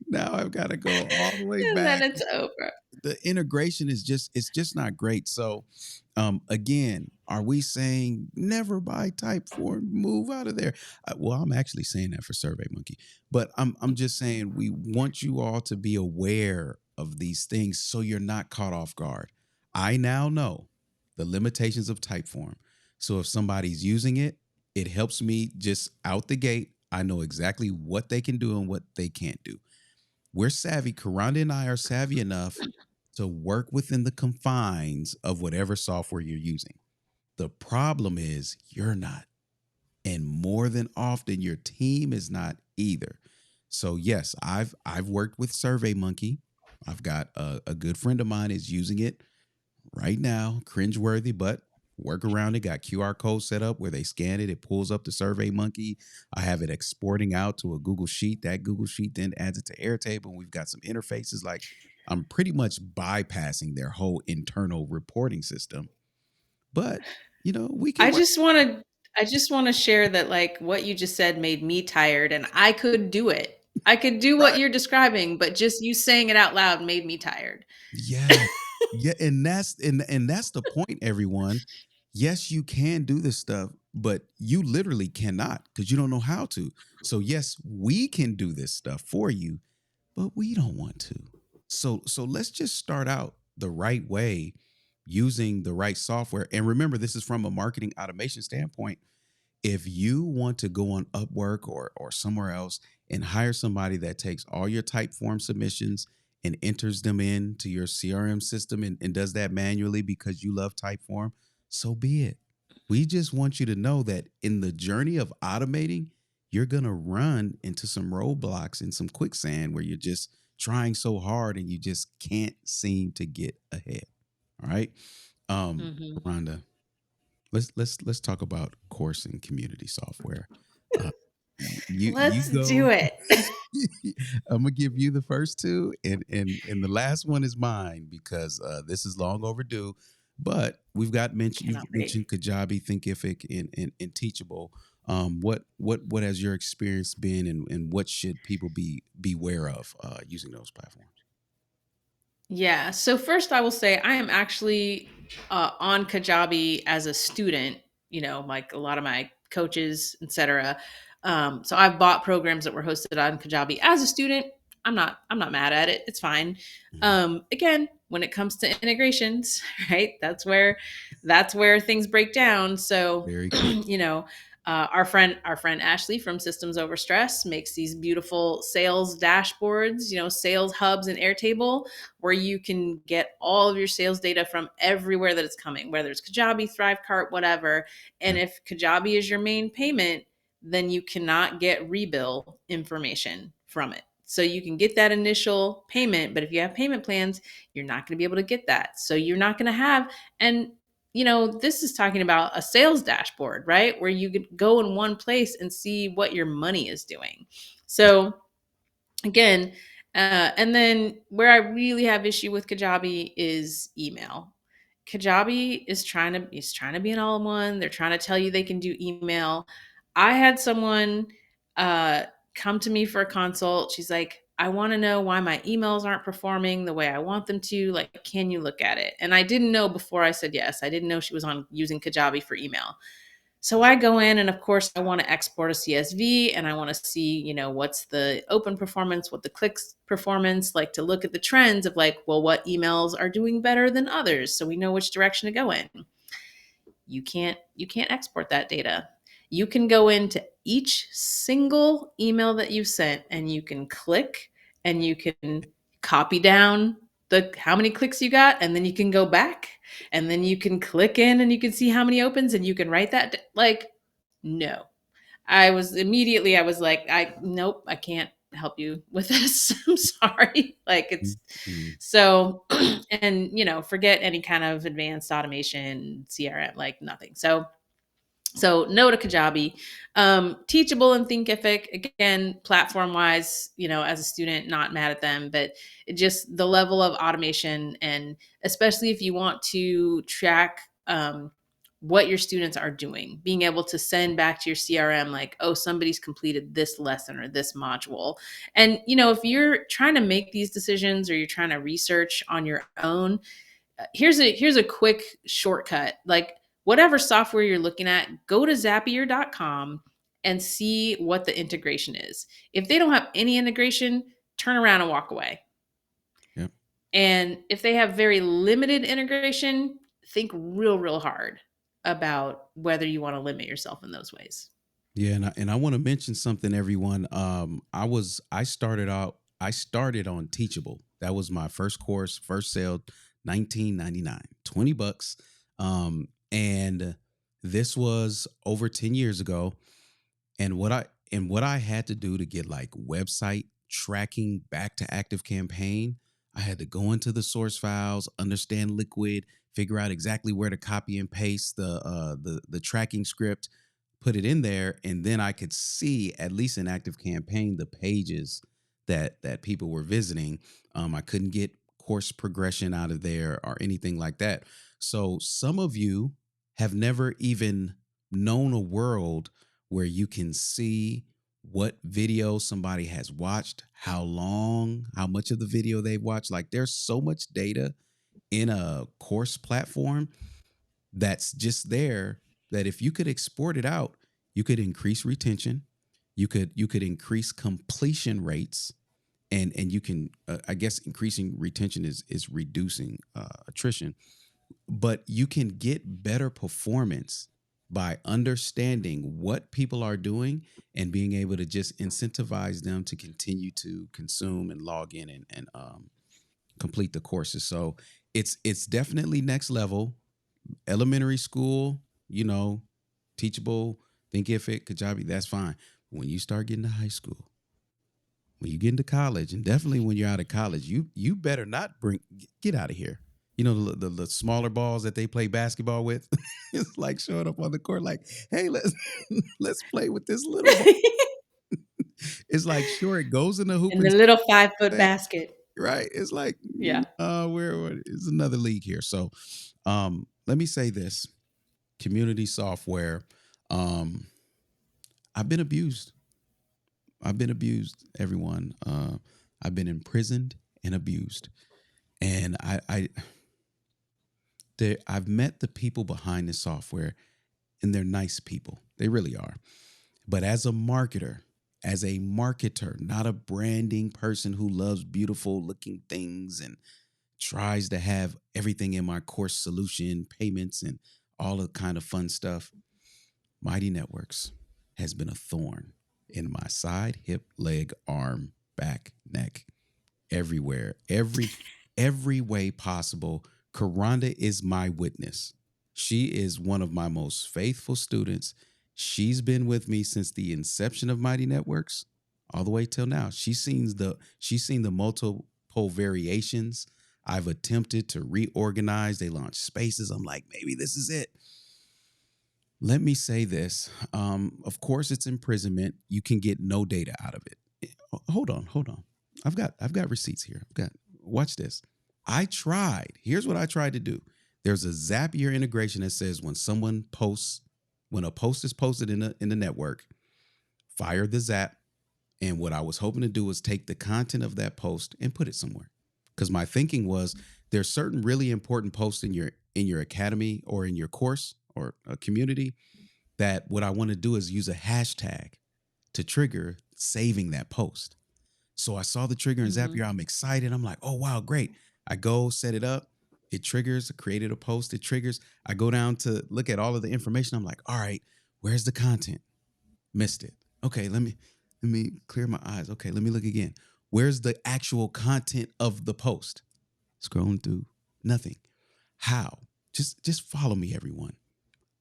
Now I've got to go all the way and then back. it's over. The integration is just it's just not great. So again, Are we saying never buy Typeform, move out of there? Well, I'm actually saying that for SurveyMonkey, but I'm just saying we want you all to be aware of these things so you're not caught off guard. I now know the limitations of Typeform. So if somebody's using it, it helps me just out the gate. I know exactly what they can do and what they can't do. We're savvy. Kronda and I are savvy enough to work within the confines of whatever software you're using. The problem is you're not. And more than often, your team is not either. So yes, I've worked with SurveyMonkey. I've got a good friend of mine is using it right now. Cringeworthy, but work around it. Got QR code set up where they scan it. It pulls up the SurveyMonkey. I have it exporting out to a Google Sheet. That Google Sheet then adds it to Airtable. And we've got some interfaces. Like I'm pretty much bypassing their whole internal reporting system. But we can I work. just want to share that like what you just said made me tired and I could do it. I could do what Right. you're describing, but just you saying it out loud made me tired. Yeah. Yeah. And that's the point, everyone. Yes, you can do this stuff, but you literally cannot because you don't know how to. So yes, we can do this stuff for you, but we don't want to. So let's just start out the right way using the right software. And remember, this is from a marketing automation standpoint. If you want to go on Upwork or somewhere else and hire somebody that takes all your Typeform submissions and enters them into your CRM system and does that manually because you love Typeform, so be it. We just want you to know that in the journey of automating, you're going to run into some roadblocks and some quicksand where you're just trying so hard and you just can't seem to get ahead. All right. Mhm. Rhonda, let's talk about course and community software. Uh, you Let's do go. it. I'm gonna give you the first two, and the last one is mine because this is long overdue. But we've got mentioned. Cannot You've wait. mentioned Kajabi, Thinkific, and Teachable. What has your experience been, and what should people be beware of using those platforms? Yeah. So first, I will say I am actually on Kajabi as a student. Like a lot of my coaches, etc. So I've bought programs that were hosted on Kajabi as a student. I'm not mad at it. It's fine. Mhm. Again, when it comes to integrations, right? That's where things break down. So Very key. our friend Ashley from Systems Over Stress makes these beautiful sales dashboards, sales hubs and Airtable where you can get all of your sales data from everywhere that it's coming, whether it's Kajabi, Thrivecart, whatever. And Yeah. if Kajabi is your main payment, then you cannot get rebill information from it. So you can get that initial payment, but if you have payment plans, you're not going to be able to get that. So you're not going to have, and this is talking about a sales dashboard, right? Where you could go in one place and see what your money is doing. So again, and then where I really have issue with Kajabi is email. Kajabi is trying to be an all-in-one. They're trying to tell you they can do email. I had someone uh, come to me for a consult. She's like, I want to know why my emails aren't performing the way I want them to. Like, can you look at it? And I didn't know before I said yes. I didn't know she was on using Kajabi for email. So I go in and of course I want to export a CSV and I want to see, what's the open performance, what the clicks performance, like to look at the trends of like, well, what emails are doing better than others so we know which direction to go in. You can't export that data. You can go into each single email that you sent and you can click and you can copy down the how many clicks you got and then you can go back and then you can click in and you can see how many opens and you can write that like no. I was like nope, I can't help you with this. I'm sorry. Like it's Mhm. so and forget any kind of advanced automation CRM, like nothing. So no to Kajabi. Teachable and Thinkific, again, platform wise, as a student, not mad at them, but it just the level of automation, and especially if you want to track what your students are doing, being able to send back to your CRM like, oh, somebody's completed this lesson or this module. And, if you're trying to make these decisions or you're trying to research on your own, here's a quick shortcut. Like whatever software you're looking at, go to Zapier.com and see what the integration is. If they don't have any integration, turn around and walk away. Yep. And if they have very limited integration, think real hard about whether you want to limit yourself in those ways. Yeah, and I want to mention something, everyone. I started on Teachable. That was my first course, first sale, 1999, $20. And this was over 10 years ago. And what I had to do to get like website tracking back to Active Campaign, I had to go into the source files, understand Liquid, figure out exactly where to copy and paste the tracking script, put it in there, and then I could see, at least in Active Campaign, the pages that people were visiting. I couldn't get course progression out of there or anything like that. So some of you have never even known a world where you can see what video somebody has watched, how long, how much of the video they've watched. Like, there's so much data in a course platform that's just there, that if you could export it out, you could increase retention, you could increase completion rates, and you can I guess increasing retention is reducing attrition, but you can get better performance by understanding what people are doing and being able to just incentivize them to continue to consume and log in and complete the courses. So it's definitely next level. Elementary school, Teachable, Thinkific, Kajabi, that's fine. When you start getting to high school, when you get into college, and definitely when you're out of college, you better not get out of here. The smaller balls that they play basketball with. It's like showing up on the court like, hey, let's play with this little ball. It's like, sure, it goes in the hoop In the and little 5-foot thing, basket. right? It's like, Yeah. where is another league here? So let me say this. Community software. I've been abused. Everyone. I've been imprisoned and abused. And I've met the people behind the software, and they're nice people. They really are. But as a marketer, not a branding person who loves beautiful looking things and tries to have everything in my course solution, payments, and all the kind of fun stuff, Mighty Networks has been a thorn in my side, hip, leg, arm, back, neck, everywhere, every way possible. Kronda is my witness. She is one of my most faithful students. She's been with me since the inception of Mighty Networks, all the way till now. She's seen the multiple variations I've attempted to reorganize. They launched spaces. I'm like, maybe this is it. Let me say this. Of course, it's imprisonment. You can get no data out of it. Hold on. I've got receipts here. Watch this. Here's what I tried to do. There's a Zapier integration that says when a post is posted in the network, fire the Zap. And what I was hoping to do was take the content of that post and put it somewhere. Because my thinking was, there's certain really important posts in your academy or in your course or a community that what I want to do is use a hashtag to trigger saving that post. So I saw the trigger in Zapier. I'm excited. I'm like, oh, wow, great. I go set it up. It triggers. I created a post. It triggers. I go down to look at all of the information. I'm like, all right, where's the content? Missed it. Okay, let me clear my eyes. Okay, let me look again. Where's the actual content of the post? Scrolling through, nothing. How? Just follow me, everyone.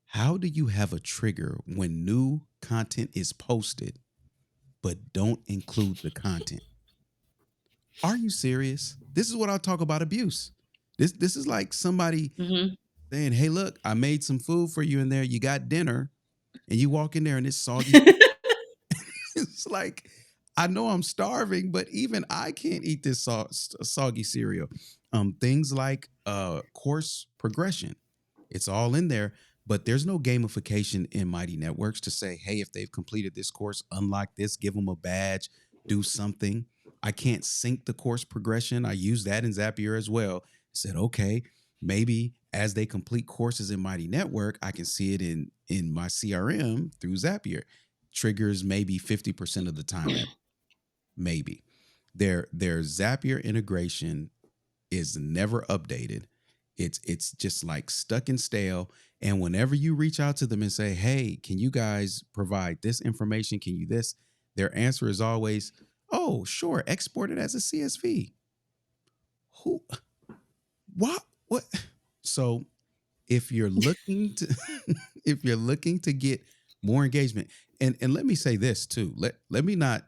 How do you have a trigger when new content is posted, but don't include the content? Are you serious? This is what I'll talk about abuse. This is like somebody saying, hey, look, I made some food for you in there. You got dinner, and you walk in there and it's soggy. It's like, I know I'm starving, but even I can't eat this soggy cereal. Things like course progression. It's all in there, but there's no gamification in Mighty Networks to say, hey, if they've completed this course, unlock this, give them a badge, do something. I can't sync the course progression. I use that in Zapier as well. Said, okay, maybe as they complete courses in Mighty Network, I can see it in my CRM through Zapier. Triggers maybe 50% of the time, maybe. Their Zapier integration is never updated. It's just like stuck and stale. And whenever you reach out to them and say, "Hey, can you guys provide this information? Can you this?" Their answer is always, "Oh, sure, export it as a CSV." Who? What? What? So if you're looking to if you're looking to get more engagement, and let me say this too. Let me not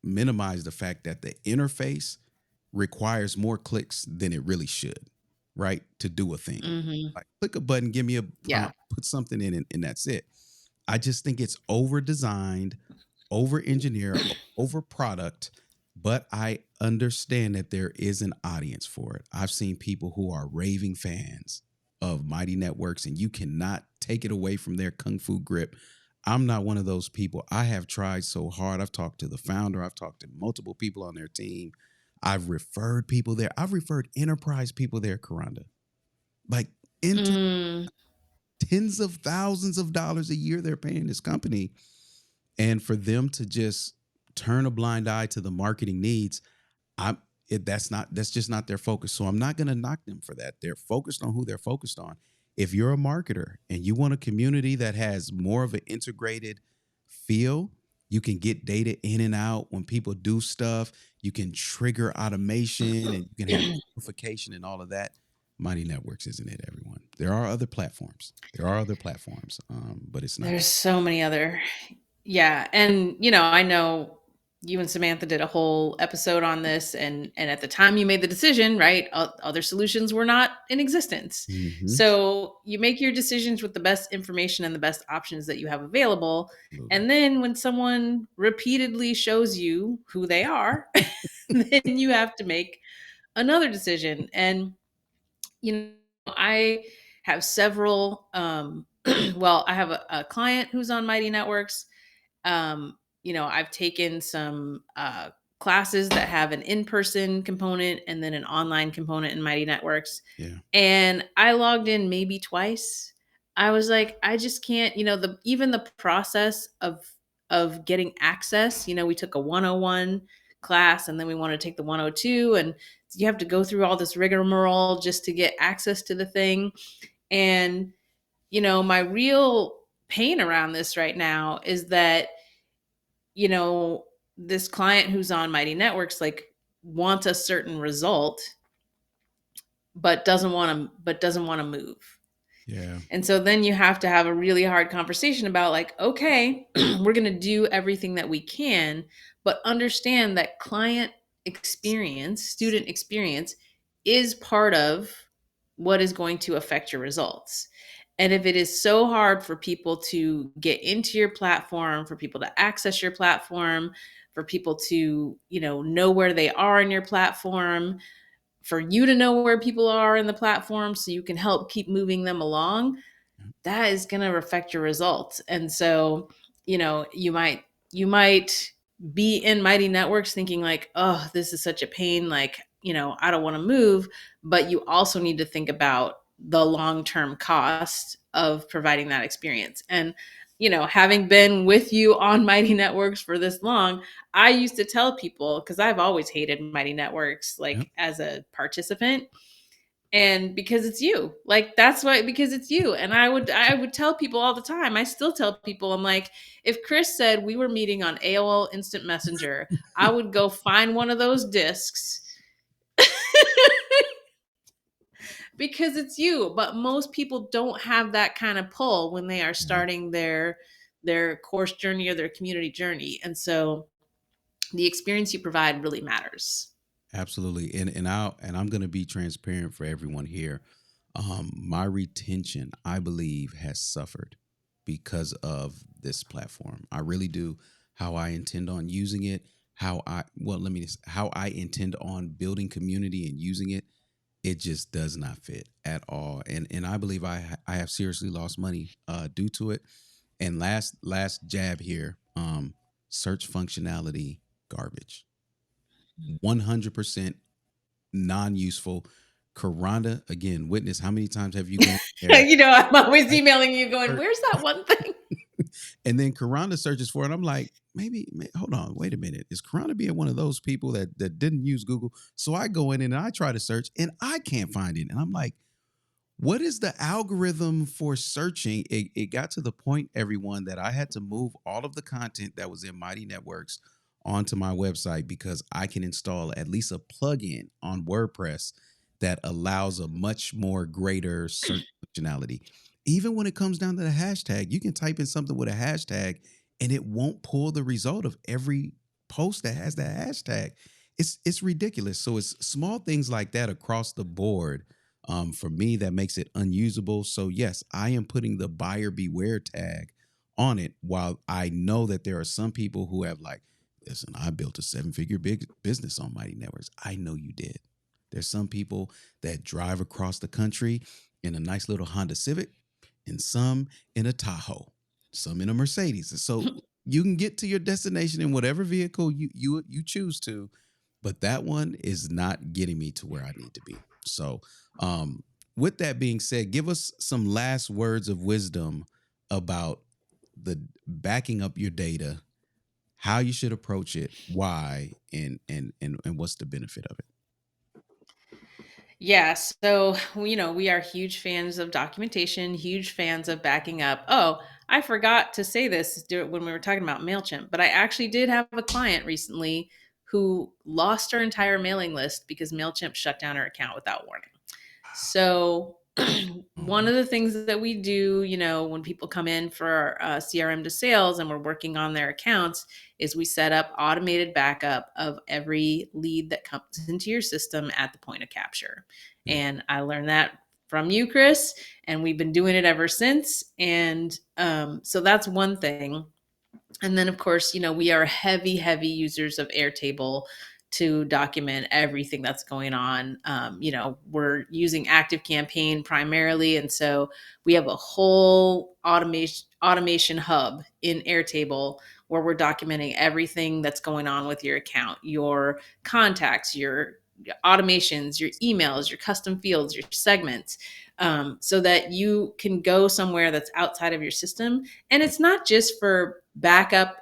minimize the fact that the interface requires more clicks than it really should, right? To do a thing. Mhm. Like click a button, give me a Yeah. prompt, put something in, and that's it. I just think it's over designed, over engineered, over product, but I understand that there is an audience for it. I've seen people who are raving fans of Mighty Networks, and you cannot take it away from their kung fu grip. I'm not one of those people. I have tried so hard. I've talked to the founder, I've talked to multiple people on their team. I've referred people there. I've referred enterprise people there, Kronda. Like into Mm. tens of thousands of dollars a year they're paying this company. And for them to just turn a blind eye to the marketing needs, I'm that's just not their focus. So I'm not going to knock them for that. They're focused on who they're focused on. If you're a marketer and you want a community that has more of an integrated feel, you can get data in and out when people do stuff. You can trigger automation and you can have notification and all of that. Mighty Networks isn't it, everyone. There are other platforms. But it's not There's that. so many other. Yeah, and I know you and Samantha did a whole episode on this, and at the time you made the decision, right? Other solutions were not in existence. Mm-hmm. So you make your decisions with the best information and the best options that you have available. Absolutely. And then when someone repeatedly shows you who they are, then you have to make another decision. And I have several well, I have a client who's on Mighty Networks. I've taken some classes that have an in-person component and then an online component in Mighty Networks. Yeah. And I logged in maybe twice. I was like, I just can't, even the process of getting access, we took a 101 class and then we want to take the 102, and you have to go through all this rigmarole just to get access to the thing. And my real pain around this right now is that this client who's on Mighty Networks wants a certain result, but doesn't want to move. Yeah. And so then you have to have a really hard conversation about okay, we're going to do everything that we can, but understand that client experience, student experience is part of what is going to affect your results. And if it is so hard for people to get into your platform, for people to access your platform, for people to, know where they are in your platform, for you to know where people are in the platform so you can help keep moving them along, that is going to affect your results. And so, you might be in Mighty Networks thinking oh, this is such a pain. I don't want to move, but you also need to think about the long-term cost of providing that experience. And, having been with you on Mighty Networks for this long, I used to tell people, because I've always hated Mighty Networks, Yep. as a participant, and because it's you, that's why, because it's you. And I would tell people all the time, I still tell people, I'm like, if Chris said we were meeting on AOL Instant Messenger, I would go find one of those discs because it's you. But most people don't have that kind of pull when they are Yeah. starting their course journey or their community journey. And so the experience you provide really matters. Absolutely. And I'm going to be transparent for everyone here. My retention, I believe, has suffered because of this platform. I really do. How I intend on using it, how I intend on building community and using it, it just does not fit at all. And I believe I have seriously lost money due to it. And last jab here, search functionality garbage. 100% non-useful. Kronda, again, witness, how many times have you gone there? I'm always Right? emailing you going, where's that one thing? And then Kronda searches for it. I'm like, hold on, wait a minute. Is Kronda being one of those people that didn't use Google? So I go in and I try to search and I can't find it. And I'm like, what is the algorithm for searching? It got to the point, everyone, that I had to move all of the content that was in Mighty Networks onto my website because I can install at least a plugin on WordPress that allows a much more greater search functionality. Even when it comes down to the hashtag, you can type in something with a hashtag and it won't pull the result of every post that has that hashtag. It's ridiculous. So it's small things like that across the board, for me, that makes it unusable. So yes, I am putting the buyer beware tag on it, while I know that there are some people who have like, listen, I built a 7-figure big business on Mighty Networks. I know you did. There's some people that drive across the country in a nice little Honda Civic, and some in a Tahoe, some in a Mercedes. And so you can get to your destination in whatever vehicle you choose to, but that one is not getting me to where I need to be. So, with that being said, give us some last words of wisdom about the backing up your data, how you should approach it, why, and what's the benefit of it. Yeah, so we are huge fans of documentation, huge fans of backing up. Oh, I forgot to say this when we were talking about MailChimp, but I actually did have a client recently who lost her entire mailing list because MailChimp shut down her account without warning. So one Mhm. of the things that we do, when people come in for CRM to sales and we're working on their accounts, is we set up automated backup of every lead that comes into your system at the point of capture. Yep. And I learned that from you, Chris, and we've been doing it ever since. And so that's one thing. And then, of course, we are heavy, heavy users of Airtable to document everything that's going on. We're using ActiveCampaign primarily. And so we have a whole automation hub in Airtable where we're documenting everything that's going on with your account, your contacts, your automations, your emails, your custom fields, your segments, so that you can go somewhere that's outside of your system. And it's not just for backup,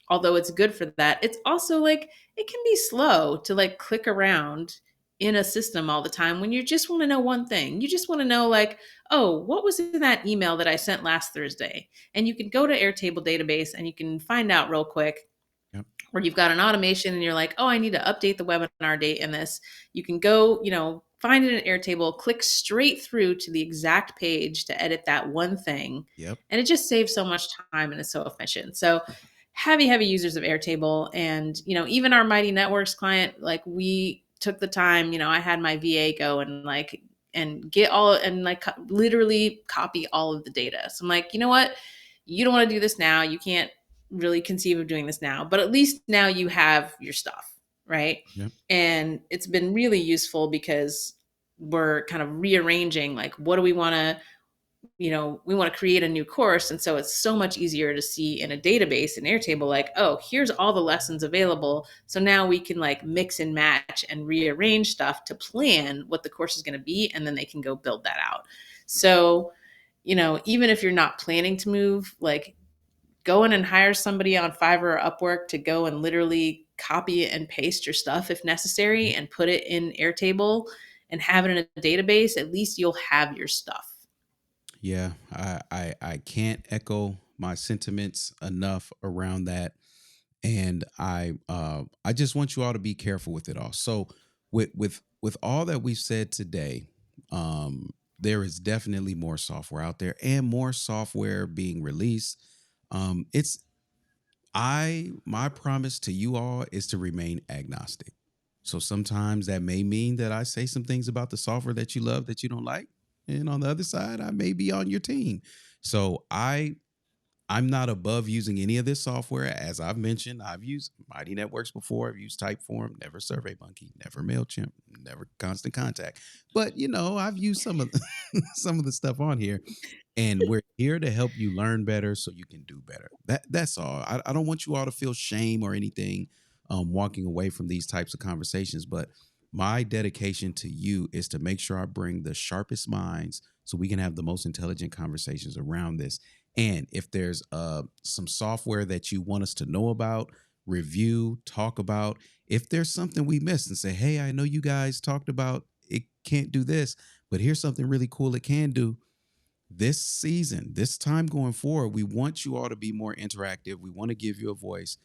although it's good for that. It's also like it can be slow to like click around in a system all the time when you just want to know one thing. You just want to know, like, oh, what was in that email that I sent last Thursday? And you can go to Airtable database and you can find out real quick, Yep. where you've got an automation and you're like, oh, I need to update the webinar date in this. You can go, find it in Airtable, click straight through to the exact page to edit that one thing. Yep. And it just saves so much time and it's so efficient. So heavy, heavy users of Airtable. And, even our Mighty Networks client, like we took the time, I had my VA go and get all and like literally copy all of the data. So I'm like, you know what? You don't want to do this now. You can't really conceive of doing this now, but at least now you have your stuff, right? Yep. And it's been really useful because we're kind of rearranging, like, what do we want to, we want to create a new course. And so it's so much easier to see in a database in Airtable, like, oh, here's all the lessons available. So now we can like mix and match and rearrange stuff to plan what the course is going to be. And then they can go build that out. So, even if you're not planning to move, like, go in and hire somebody on Fiverr or Upwork to go and literally copy and paste your stuff if necessary and put it in Airtable and have it in a database. At least you'll have your stuff. Yeah, I can't echo my sentiments enough around that, and I just want you all to be careful with it all. So with all that we've said today, there is definitely more software out there and more software being released. It's I my promise to you all is to remain agnostic. So sometimes that may mean that I say some things about the software that you love that you don't like, and on the other side, I may be on your team. So I'm not above using any of this software. As I've mentioned, I've used Mighty Networks before. I've used Typeform, never SurveyMonkey, never MailChimp, never Constant Contact. But I've used some of some of the stuff on here, and we're here to help you learn better so you can do better. That's all. I don't want you all to feel shame or anything, walking away from these types of conversations. But my dedication to you is to make sure I bring the sharpest minds so we can have the most intelligent conversations around this. And if there's some software that you want us to know about, review, talk about, if there's something we missed and say, hey, I know you guys talked about it can't do this, but here's something really cool it can do. This season, this time going forward, we want you all to be more interactive. We want to give you a voice.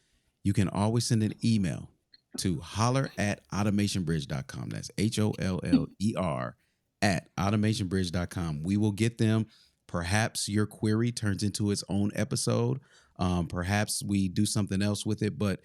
You can always send an email to holler@automationbridge.com. That's HOLLER at automationbridge.com. We will get them. Perhaps your query turns into its own episode. Perhaps we do something else with it, but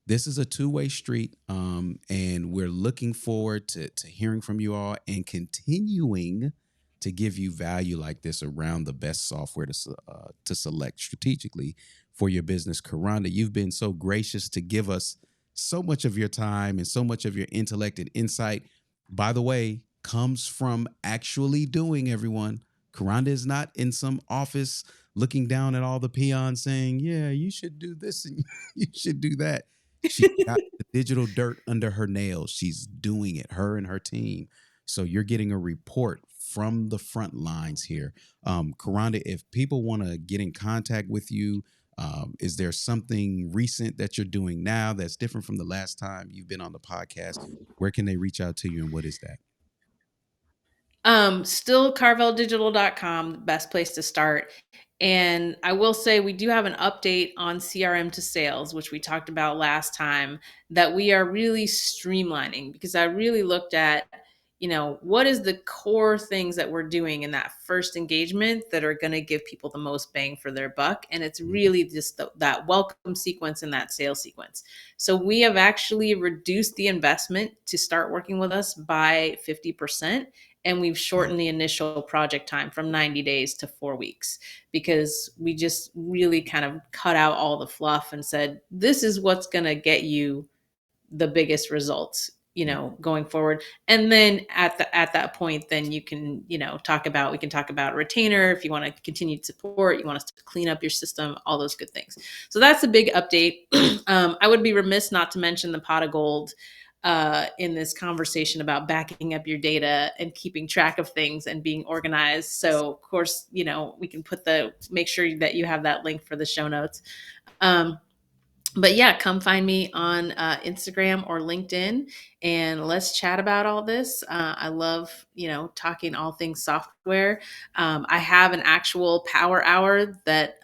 this is a two-way street, and we're looking forward to hearing from you all and continuing to give you value like this around the best software to select strategically for your business. Kronda, you've been so gracious to give us so much of your time and so much of your intellect and insight. By the way, comes from actually doing, everyone. Kronda is not in some office looking down at all the peons saying, yeah, you should do this and you should do that. She got the digital dirt under her nails. She's doing it, her and her team. So you're getting a report from the front lines here. Kronda, if people want to get in contact with you, is there something recent that you're doing now that's different from the last time you've been on the podcast? Where can they reach out to you, and what is that? Still carveldigital.com, the best place to start. And I will say we do have an update on CRM to sales, which we talked about last time, that we are really streamlining, because I really looked at, what is the core things that we're doing in that first engagement that are going to give people the most bang for their buck. And it's really just that welcome sequence and that sales sequence. So we have actually reduced the investment to start working with us by 50%. And we've shortened the initial project time from 90 days to 4 weeks, because we just really kind of cut out all the fluff and said, this is what's going to get you the biggest results, going forward. And then at that point, then you can, we can talk about retainer. If you want to continued support, you want us to clean up your system, all those good things. So that's a big update. I would be remiss not to mention the pot of gold in this conversation about backing up your data and keeping track of things and being organized. So of course, we can make sure that you have that link for the show notes. But yeah, come find me on Instagram or LinkedIn, and let's chat about all this. I love, talking all things software. I have an actual power hour that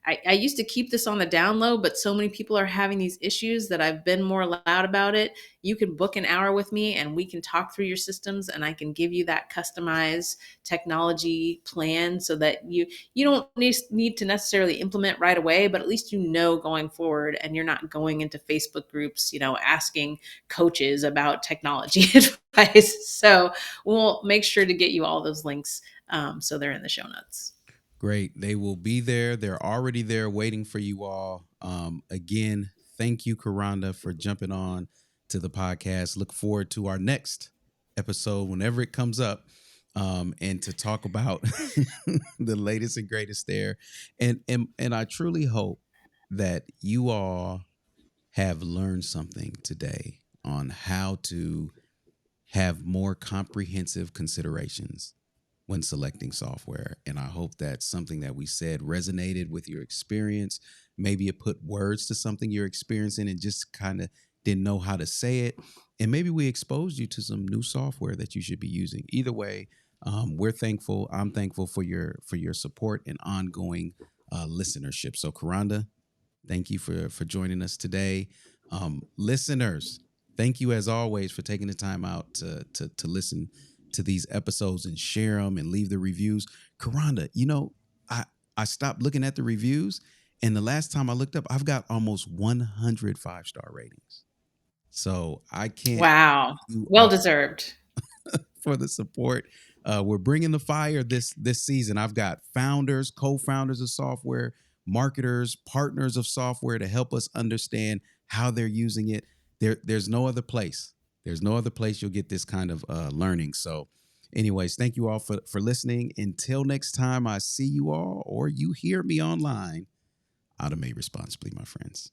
I used to keep this on the down low, but so many people are having these issues that I've been more loud about it. You can book an hour with me and we can talk through your systems, and I can give you that customized technology plan so that you don't need to necessarily implement right away, but at least going forward, and you're not going into Facebook groups, asking coaches about technology advice. So we'll make sure to get you all those links, so they're in the show notes. Great. They will be there. They're already there waiting for you all. Again, thank you, Kronda, for jumping on to the podcast. Look forward to our next episode whenever it comes up, and to talk about the latest and greatest there. And I truly hope that you all have learned something today on how to have more comprehensive considerations when selecting software. And I hope that something that we said resonated with your experience. Maybe it put words to something you're experiencing and just kind of didn't know how to say it. And maybe we exposed you to some new software that you should be using. Either way, we're thankful. I'm thankful for your support and ongoing listenership. So Kronda, thank you for joining us today. Listeners, thank you as always for taking the time out to listen to these episodes and share them and leave the reviews. Kronda, I stopped looking at the reviews, and the last time I looked up, I've got almost 100 5-star ratings. So I can't. Wow. Well deserved. For the support. We're bringing the fire this season. I've got founders, co-founders of software, marketers, partners of software to help us understand how they're using it. There's no other place. There's no other place you'll get this kind of learning. So anyways, thank you all for listening. Until next time I see you all or you hear me online, automate responsibly, my friends.